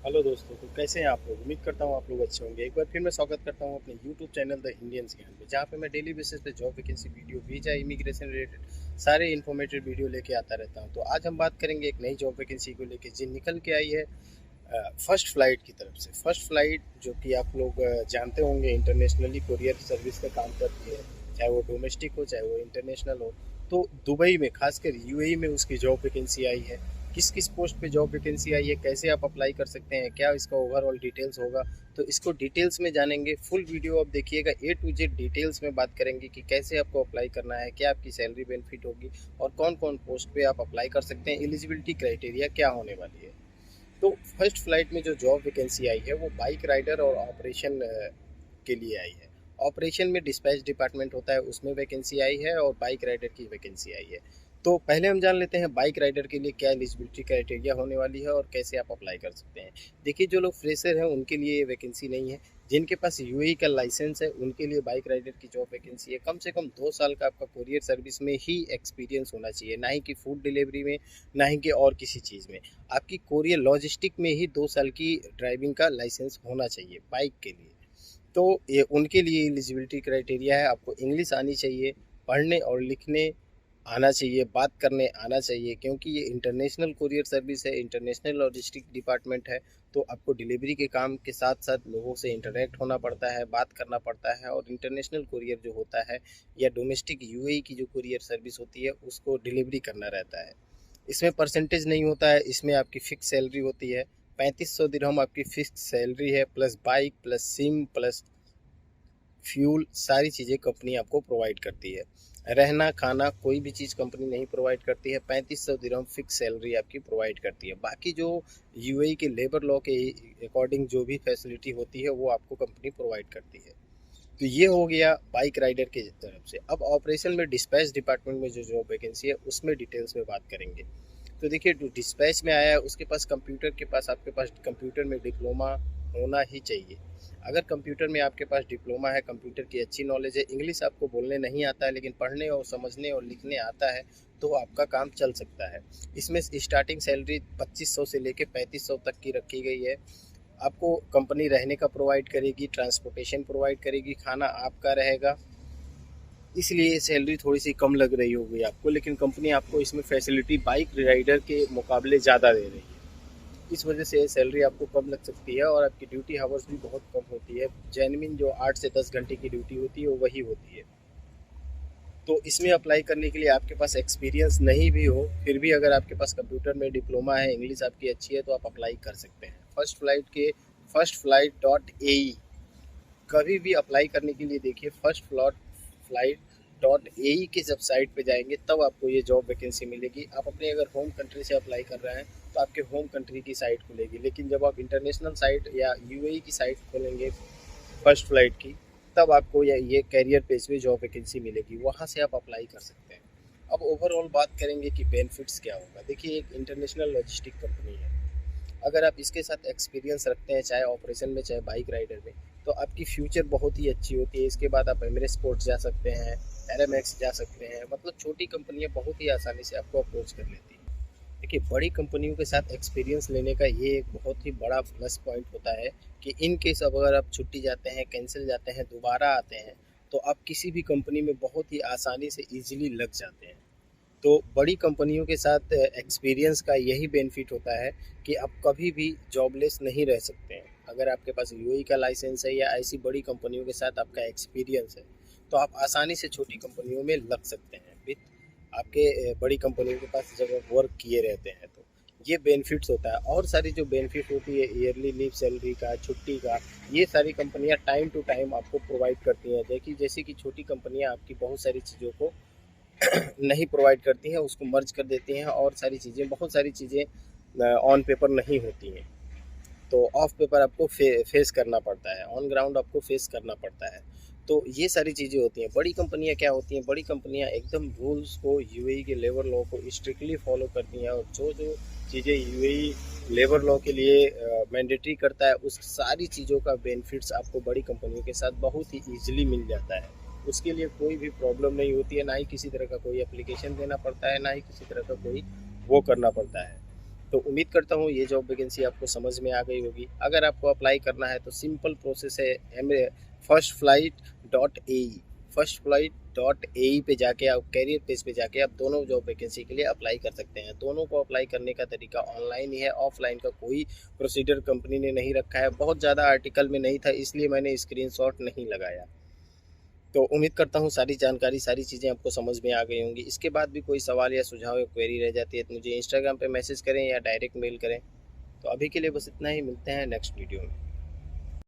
Hello दोस्तों, तो कैसे हैं आप लोग। उम्मीद करता हूँ आप लोग अच्छे होंगे। एक बार फिर मैं स्वागत करता हूँ अपने यूट्यूब चैनल द इंडियंस ज्ञान पे, जहाँ पे मैं डेली बेसिस पे job vacancy video, visa, immigration related सारे इन्फॉर्मेटिव वीडियो लेके आता रहता हूँ। तो आज हम बात करेंगे एक नई जॉब वैकेंसी को लेके जी निकल के आई है फर्स्ट फ्लाइट की तरफ से। फर्स्ट फ्लाइट जो कि आप लोग जानते होंगे इंटरनेशनली कुरियर सर्विस का काम करती है, चाहे वो डोमेस्टिक हो चाहे वो इंटरनेशनल हो। तो दुबई में, खासकर यूएई में उसकी जॉब वैकेंसी आई है। किस किस पोस्ट पे जॉब वैकेंसी आई है, कैसे आप अप्लाई कर सकते हैं, क्या इसका ओवरऑल डिटेल्स होगा, तो इसको डिटेल्स में जानेंगे। फुल वीडियो आप देखिएगा, ए टू जेड डिटेल्स में बात करेंगे कि कैसे आपको अप्लाई करना है, क्या आपकी सैलरी बेनिफिट होगी और कौन कौन पोस्ट पे आप अप्लाई कर सकते हैं, एलिजिबिलिटी क्राइटेरिया क्या होने वाली है। तो फर्स्ट फ्लाइट में जो जॉब वैकेंसी आई है वो बाइक राइडर और ऑपरेशन के लिए आई है। ऑपरेशन में डिस्पैच डिपार्टमेंट होता है, उसमें वैकेंसी आई है और बाइक राइडर की वैकेंसी आई है। तो पहले हम जान लेते हैं बाइक राइडर के लिए क्या एलिजिबिलिटी क्राइटेरिया होने वाली है और कैसे आप अप्लाई कर सकते हैं। देखिए, जो लोग फ्रेशर हैं उनके लिए ये वैकेंसी नहीं है। जिनके पास यूएई का लाइसेंस है उनके लिए बाइक राइडर की जॉब वैकेंसी है। कम से कम 2 साल का आपका कुरियर सर्विस में ही एक्सपीरियंस होना चाहिए, ना ही कि फूड डिलीवरी में, ना ही कि और किसी चीज़ में। आपकी कोरियर लॉजिस्टिक में ही 2 साल की ड्राइविंग का लाइसेंस होना चाहिए बाइक के लिए। तो ये उनके लिए एलिजिबिलिटी क्राइटेरिया है। आपको इंग्लिश आनी चाहिए, पढ़ने और लिखने आना चाहिए, बात करने आना चाहिए, क्योंकि ये इंटरनेशनल कुरियर सर्विस है, इंटरनेशनल लॉजिस्टिक डिपार्टमेंट है। तो आपको डिलीवरी के काम के साथ साथ लोगों से इंटरेक्ट होना पड़ता है, बात करना पड़ता है। और इंटरनेशनल कुरियर जो होता है या डोमेस्टिक यूएई की जो कुरियर सर्विस होती है उसको डिलीवरी करना रहता है। इसमें परसेंटेज नहीं होता है, इसमें आपकी फ़िक्स सैलरी होती है। 3500 दिरहम आपकी फ़िक्स सैलरी है, plus bike, plus SIM, plus fuel, सारी चीज़ें कंपनी आपको प्रोवाइड करती है। रहना खाना कोई भी चीज़ कंपनी नहीं प्रोवाइड करती है। 3500 दिरहम फ़िक्स सैलरी आपकी प्रोवाइड करती है। बाकी जो यूएई के लेबर लॉ के अकॉर्डिंग जो भी फैसिलिटी होती है वो आपको कंपनी प्रोवाइड करती है। तो ये हो गया बाइक राइडर की तरफ से। अब ऑपरेशन में डिस्पैच डिपार्टमेंट में जो जॉब वैकेंसी है उसमें डिटेल्स में बात करेंगे। तो देखिए, जो डिस्पैच में आया है उसके पास कंप्यूटर के पास आपके पास कंप्यूटर में डिप्लोमा होना ही चाहिए। अगर कंप्यूटर में आपके पास डिप्लोमा है, कंप्यूटर की अच्छी नॉलेज है, इंग्लिश आपको बोलने नहीं आता है लेकिन पढ़ने और समझने और लिखने आता है, तो आपका काम चल सकता है। इसमें स्टार्टिंग सैलरी 2500 से लेके 3500 तक की रखी गई है। आपको कंपनी रहने का प्रोवाइड करेगी, ट्रांसपोर्टेशन प्रोवाइड करेगी, खाना आपका रहेगा। इसलिए सैलरी थोड़ी सी कम लग रही होगी आपको, लेकिन कंपनी आपको इसमें फैसिलिटी बाइक राइडर के मुकाबले ज़्यादा दे रही है। इस वजह से सैलरी आपको कम लग सकती है और आपकी ड्यूटी हावर्स भी बहुत कम होती है। जेन्युइन जो 8 से 10 घंटे की ड्यूटी होती है वो वही होती है। तो इसमें अप्लाई करने के लिए आपके पास एक्सपीरियंस नहीं भी हो, फिर भी अगर आपके पास कंप्यूटर में डिप्लोमा है, इंग्लिश आपकी अच्छी है, तो आप अप्लाई कर सकते हैं। फर्स्ट फ्लाइट डॉट ए कभी भी अप्लाई करने के लिए देखिए, firstflight.ae के जब साइट पे जाएंगे तब आपको ये जॉब वैकेंसी मिलेगी। आप अपने अगर होम कंट्री से अप्लाई कर रहे हैं तो आपके होम कंट्री की साइट खुलेगी, लेकिन जब आप इंटरनेशनल साइट या यूएई की साइट खोलेंगे फर्स्ट फ्लाइट की, तब आपको ये कैरियर पेज पे जॉब वैकेंसी मिलेगी, वहाँ से आप अप्लाई कर सकते हैं। अब ओवरऑल बात करेंगे कि बेनिफिट्स क्या होगा। देखिए, एक इंटरनेशनल लॉजिस्टिक कंपनी है। अगर आप इसके साथ एक्सपीरियंस रखते हैं, चाहे ऑपरेशन में चाहे बाइक राइडर में, तो आपकी फ्यूचर बहुत ही अच्छी होती है। इसके बाद आप एमरेट्स स्पोर्ट्स जा सकते हैं, एरएमएक्स जा सकते हैं। मतलब छोटी कंपनियां बहुत ही आसानी से आपको अप्रोच कर लेती हैं। देखिए, बड़ी कंपनियों के साथ एक्सपीरियंस लेने का ये एक बहुत ही बड़ा प्लस पॉइंट होता है कि इन केस अब अगर आप छुट्टी जाते हैं, कैंसिल जाते हैं, दोबारा आते हैं, तो आप किसी भी कंपनी में बहुत ही आसानी से ईजिली लग जाते हैं। तो बड़ी कंपनियों के साथ एक्सपीरियंस का यही बेनिफिट होता है कि आप कभी भी जॉबलेस नहीं रह सकते हैं। अगर आपके पास यूएई का लाइसेंस है या ऐसी बड़ी कंपनियों के साथ आपका एक्सपीरियंस है, तो आप आसानी से छोटी कंपनियों में लग सकते हैं विथ आपके बड़ी कंपनियों के पास जब आप वर्क किए रहते हैं। तो ये बेनिफिट्स होता है। और सारी जो बेनिफिट होती है ईयरली लीव, सैलरी का, छुट्टी का, ये सारी कंपनियां टाइम टू टाइम आपको प्रोवाइड करती हैं। देखिए, जैसे कि छोटी कंपनियां आपकी बहुत सारी चीज़ों को नहीं प्रोवाइड करती हैं, उसको मर्ज कर देती हैं और सारी चीज़ें, बहुत सारी चीज़ें ऑन पेपर नहीं होती हैं, तो ऑफ पेपर आपको फेस करना पड़ता है, ऑन ग्राउंड आपको फेस करना पड़ता है। तो ये सारी चीज़ें होती हैं। बड़ी कंपनियां क्या होती हैं, बड़ी कंपनियां एकदम रूल्स को, यूएई के लेबर लॉ को स्ट्रिक्टली फॉलो करती हैं और जो जो चीज़ें यूएई लेबर लॉ के लिए मैंडेटरी करता है, उस सारी चीज़ों का बेनिफिट्स आपको बड़ी कंपनियों के साथ बहुत ही ईजिली मिल जाता है। उसके लिए कोई भी प्रॉब्लम नहीं होती है, ना ही किसी तरह का कोई एप्लीकेशन देना पड़ता है, ना ही किसी तरह का कोई वो करना पड़ता है। तो उम्मीद करता हूँ ये जॉब वैकेंसी आपको समझ में आ गई होगी। अगर आपको अप्लाई करना है तो सिंपल प्रोसेस है, firstflight.ae पे जाके आप कैरियर पेज पे जाके आप दोनों जॉब वैकेंसी के लिए अप्लाई कर सकते हैं। दोनों को अप्लाई करने का तरीका ऑनलाइन ही है, ऑफलाइन का कोई प्रोसीजर कंपनी ने नहीं रखा है। बहुत ज़्यादा आर्टिकल में नहीं था, इसलिए मैंने स्क्रीनशॉट नहीं लगाया। तो उम्मीद करता हूँ सारी जानकारी, सारी चीज़ें आपको समझ में आ गई होंगी। इसके बाद भी कोई सवाल या सुझाव या क्वेरी रह जाती है तो मुझे इंस्टाग्राम पे मैसेज करें या डायरेक्ट मेल करें। तो अभी के लिए बस इतना ही, मिलते हैं नेक्स्ट वीडियो में।